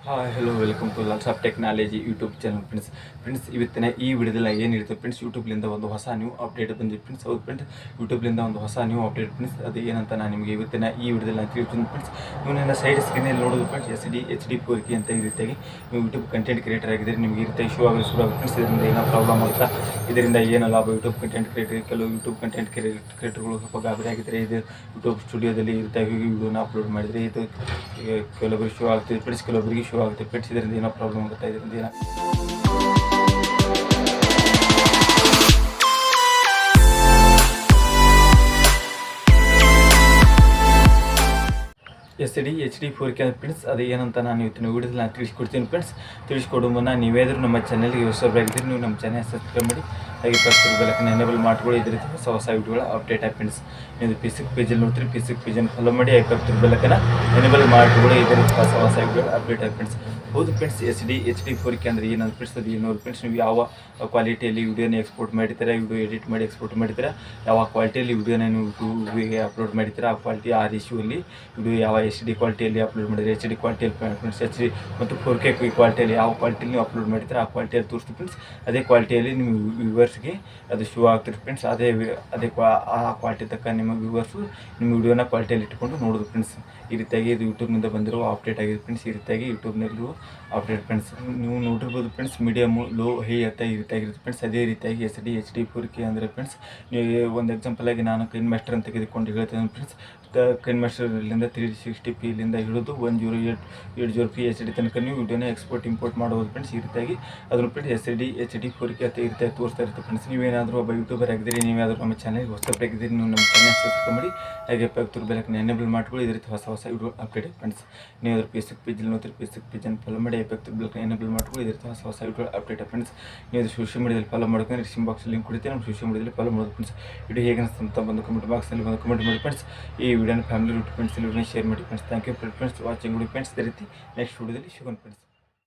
Hi hello welcome to lots of technology YouTube channel friends ಇವತ್ತಿನ ಈ ವಿಡಿಯೋದಲ್ಲಿ ಏನಿರುತ್ತೆ ಫ್ರೆಂಡ್ಸ್ ಯೂಟ್ಯೂಬ್ಲಿಂದ ಒಂದು ಹೊಸ ನ್ಯೂ ಅಪ್ಡೇಟ್ ಬಂದಿದೆ ಫ್ರೆಂಡ್ಸ್. ಹೌದು ಫ್ರೆಂಡ್ಸ್, ಯೂಟ್ಯೂಬ್ಲಿಂದ ಒಂದು ಹೊಸ ನ್ಯೂ ಅಪ್ಡೇಟ್ ಫ್ರೆಂಡ್ಸ್. ಅದು ಏನಂತ ನಾನು ನಿಮಗೆ ಇವತ್ತಿನ ಈ ವಿಡಿಯೋದಲ್ಲಿ ನಾನು ತಿಳಿಸ್ತೀನಿ ಫ್ರೆಂಡ್ಸ್. ನೀವು ನನ್ನ ಸೈಡ್ ಸ್ಕ್ರೀನಲ್ಲಿ ನೋಡೋದು ಫ್ರೆಂಡ್ಸ್ HD 4K ಅಂತ ಈ ರೀತಿಯಾಗಿ ನೀವು ಯೂಟ್ಯೂಬ್ ಕಂಟೆಂಟ್ ಕ್ರಿಯೇಟರ್ ಆಗಿದ್ದರೆ ನಿಮಗೆ ಈ ರೀತಿಯಾಗಿ ಶೋ ಆಗಲು ಶುರು ಆಗುತ್ತೆ ಫ್ರೆಂಡ್ಸ್. ಇದರಿಂದ ಏನೋ ಪ್ರಾಬ್ಲಮ್ ಆಗುತ್ತಾ, ಇದರಿಂದ ಏನು ಲಾಭ ಯೂಟ್ಯೂಬ್ ಕಂಟೆಂಟ್ ಕ್ರಿಯೇಟರ್, ಕೆಲವು ಯೂಟ್ಯೂಬ್ ಕಂಟೆಂಟ್ ಕ್ರಿಯೇಟರ್ಗಳು ಸ್ವಲ್ಪ ಗಾಬರಿ ಆಗಿದ್ದರೆ ಇದು ಯೂಟ್ಯೂಬ್ ಸ್ಟುಡಿಯೋದಲ್ಲಿ ಈ ರೀತಿಯಾಗಿ ವಿಡಿಯೋನ ಅಪ್ಲೋಡ್ ಮಾಡಿದರೆ ಇದು ಕೆಲವೊಬ್ಬರಿಗೆ ಶೋ ಆಗ್ತದೆ ಫ್ರೆಂಡ್ಸ್, ಕೆಲವೊಬ್ಬರಿಗೆ ಶೋ ಆಗುತ್ತೆ ಫ್ರೆಂಡ್ಸ್. ಇದರಿಂದ ಏನೋ ಪ್ರಾಬ್ಲಮ್ ಆಗುತ್ತೆ, ಇದರಿಂದ ಏನೋ HD 4K ಫ್ರೆಂಡ್ಸ್. ಅದು ಏನಂತ ನಾನು ಇವತ್ತಿನ ವೀಡಿಯೋದಲ್ಲಿ ನಾನು ತಿಳಿಸ್ಕೊಡ್ತೀನಿ ಫ್ರೆಂಡ್ಸ್. ತಿಳಿಸ್ಕೊಡೋ ಮುನ್ನ ನೀವೇದರೂ ನಮ್ಮ ಚಾನಲ್ಗೆ ಹೊಸಬರಾಗಿದ್ದರೆ ನೀವು ನಮ್ಮ ಚಾನಲ್ ಸಬ್ಸ್ಕ್ರೈಬ್ ಮಾಡಿ, ಹಾಗೆ ಪಕ್ಕದ ಬೆಲ್ಲನ್ನು ಎನೇಬಲ್ ಮಾಡ್ಕೊಳ್ಳಿ. ಇದೇ ರೀತಿ ಹೊಸ ವಿಡಿಯೋಗಳ ಅಪ್ಡೇಟ್ ಆಗಿ ಫ್ರೆಂಡ್ಸ್. ನೀವು ಫೇಸ್ಬುಕ್ ಪೇಜಲ್ಲಿ ನೋಡ್ತೀರಿ, ಫೇಸ್ಬುಕ್ ಪೇಜನ್ನು ಫಾಲೋ ಮಾಡಿ, ಹಾಗೆ ಪಕ್ಕದ ಬೆಲ್ಲನ್ನು ಎನೇಬಲ್ ಮಾಡ್ಕೊಳ್ಳಿ. ಇದೇ ರೀತಿ ಹೊಸ ವಿಡಿಯೋಗಳ ಅಪ್ಡೇಟ್ ಆಗಿ ಫ್ರೆಂಡ್ಸ್. ಹೌದು ಫ್ರೆಂಡ್ಸ್, HD 4K ಅಂದರೆ ಏನಂತ ಫ್ರೆಂಡ್ಸ್, ಅದು ಏನು ಫ್ರೆಂಡ್ಸ್, ನೀವು ಯಾವ ಕ್ವಾಲಿಟಿಯಲ್ಲಿ ವಿಡಿಯೋನ ಎಕ್ಸ್ಪೋರ್ಟ್ ಮಾಡಿದ್ದೀರಾ, ವಿಡಿಯೋ ಎಡಿಟ್ ಮಾಡಿ ಎಕ್ಸ್ಪೋರ್ಟ್ ಮಾಡಿದ್ದೀರಾ, ಯಾವ ಕ್ವಾಲಿಟಿಯಲ್ಲಿ ವಿಡಿಯೋನ ನೀವು ಯೂಟ್ಯೂಬಿಗೆ ಅಪ್ಲೋಡ್ ಮಾಡಿದ್ದೀರಾ, ಆ ಕ್ವಾಲಿಟಿ ಆ ರೇಷಿಯೋಲ್ಲಿ ವಿಡಿಯೋ ಯಾವ HD ಕ್ವಾಲಿಟಿಯಲ್ಲಿ ಅಪ್ಲೋಡ್ ಮಾಡಿದರೆ, HD ಕ್ವಾಲಿಟಿಯಲ್ಲಿ ಫ್ರೆಂಡ್ಸ್, HD ಮತ್ತು 4K ಕ್ವಾಲಿಟಿಯಲ್ಲಿ ಯಾವ ಕ್ವಾಲಿಟಿಯಲ್ಲಿ ನೀವು ಅಪ್ಲೋಡ್ ಮಾಡಿದ್ದೀರಾ ಆ ಕ್ವಾಲಿಟಿಯಲ್ಲಿ ತೋರಿಸ್ತೀವಿ ಫ್ರೆಂಡ್ಸ್. ಅದೇ ಕ್ವಾಲಿಟಿಯಲ್ಲಿ ನಿಮ್ಮ ವ್ಯೂವರ್ಸ್ಗೆ ಅದು ಶೋ ಆಗ್ತಿದೆ ಫ್ರೆಂಡ್ಸ್. ಆ ಕ್ವಾಲಿಟಿ ತಕ್ಕ ನಿಮ್ಮ ವ್ಯೂವರ್ಸು ನಿಮ್ಮ ವಿಡಿಯೋನ ಕ್ವಾಲಿಟಿಯಲ್ಲಿ ಇಟ್ಕೊಂಡು ನೋಡೋದು ಫ್ರೆಂಡ್ಸ್. ಈ ರೀತಿಯಾಗಿ ಇದು ಯೂಟ್ಯೂಬ್ನಿಂದ ಬಂದಿರುವ ಅಪ್ಡೇಟ್ ಆಗಿದೆ ಫ್ರೆಂಡ್ಸ್. ಈ ರೀತಿಯಾಗಿ ಯೂಟ್ಯೂಬ್ನಲ್ಲಿರುವ ಅಪ್ಡೇಟ್ ಫ್ರೆಂಡ್ಸ್. ನೀವು ನೋಡಿರ್ಬೋದು ಫ್ರೆಂಡ್ಸ್, ಮೀಡಿಯಮ್, ಲೋ, ಹೈ ಅಂತ ಈ ರೀತಿಯಾಗಿರುತ್ತೆ ಫ್ರೆಂಡ್ಸ್. ಅದೇ ರೀತಿಯಾಗಿ HD 4K ಅಂದರೆ ಫ್ರೆಂಡ್ಸ್, ನೀವು ಒಂದು ಎಕ್ಸಾಂಪಲ್ ಆಗಿ ನಾನು ಕೈನ್ ಮಾಸ್ಟರ್ ಅಂತ ತೆಗೆದುಕೊಂಡು ಹೇಳ್ತೇನೆ ಫ್ರೆಂಡ್ಸ್. ಕೈನ್ ಮಾಸ್ಟರ್ಲಿಂದ 360p ಇಲ್ಲಿಂದ ಹಿಡಿದು 1080p HD ತನಕ ನೀವು ವಿಡಿಯೋನ ಎಕ್ಸ್ಪೋರ್ಟ್ ಇಂಪೋರ್ಟ್ ಮಾಡ್ಬೋದು ಫ್ರೆಂಡ್ಸ್. ಈ ರೀತಿಯಾಗಿ ಅದನ್ನು ಫ್ರೆಂಡ್ಸ್ HD 4K ಅಂತ ಈ ರೀತಿಯಾಗಿ ತೋರಿಸ್ತಾ ಇರುತ್ತೆ ಫ್ರೆಂಡ್ಸ್. ನೀವೇನಾದರೂ ಒಬ್ಬ ಯೂಟ್ಯೂಬರ್ ಆಗಿದ್ದೀರಿ, ನೀವೇನಾದರೂ ನಮ್ಮ ಚಾನಲ್ಗೆ ಹೊಸಬರಾಗಿದ್ದೀರಿ, ನೀವು ನಮ್ಮ ಚಾನಲ್ ಸಬ್ಸ್ಕ್ರೈಬ್ ಮಾಡಿ, ಹಾಗೆ ಪಕ್ಕದ ಬೆಲ್ಲನ್ನು ಎನೇಬಲ್ ಮಾಡ್ಕೊಳ್ಳಿ. ಇದೇ ರೀತಿ ಹೊಸ ವಿಡಿಯೋ ಅಪ್ಡೇಟ್ ಫ್ರೆಂಡ್ಸ್. ನೀವು ಅದ್ರ ಫೇಸ್ಬುಕ್ ಪೇಜಲ್ಲಿ ನೋಡ್ತೀರಿ, ಫೇಸ್ಬುಕ್ ಪೇಜನ್ನು ಫಾಲೋ ಮಾಡಿ, ಪಕ್ಕದ ಬೆಲ್ಲನ್ನು ಎನೇಬಲ್ ಮಾಡ್ಕೊಳ್ಳಿ. ಇದೇ ರೀತಿ ಹೊಸ ವಿಡಿಯೋ ಅಪ್ಡೇಟ್ ಫ್ರೆಂಡ್ಸ್. ನೀವು ಸೋಷಿಯಲ್ ಮೀಡಿಯಾದಲ್ಲಿ ಫಾಲೋ ಮಾಡ್ಕೊಂಡು ಡಿಸ್ಕ್ರಿಪ್ಷನ್ ಬಾಕ್ಸಲ್ಲಿ ಲಿಂಕ್ ಕೊಡ್ತೀವಿ, ನಮ್ಮ ಸೋಷಿಯಲ್ ಮೀಡಿಯಾದಲ್ಲಿ ಫಾಲೋ ಮಾಡೋದು ಫ್ರೆಂಡ್ಸ್. ವಿಡಿಯೋ ಹೇಗೆ ಅನಿಸ್ತಂತ ಬಂದು ಕಮೆಂಟ್ ಬಾಕ್ಸಲ್ಲಿ ಬಂದು ಕಮೆಂಟ್ ಮಾಡಿ ಫ್ರೆಂಡ್ಸ್. ಈ ವಿಡಿಯೋನ ಫ್ಯಾಮಿಲಿ ಫ್ರೆಂಡ್ಸ್ ಇಲ್ಲಿ ಶೇರ್ ಮಾಡಿ friends. Thank you friends watching video friends. ಇದೇ ರೀತಿ ನೆಕ್ಸ್ಟ್ ವಿಡಿಯೋದಲ್ಲಿ ಸಿಗೋಣ ಫ್ರೆಂಡ್ಸ್.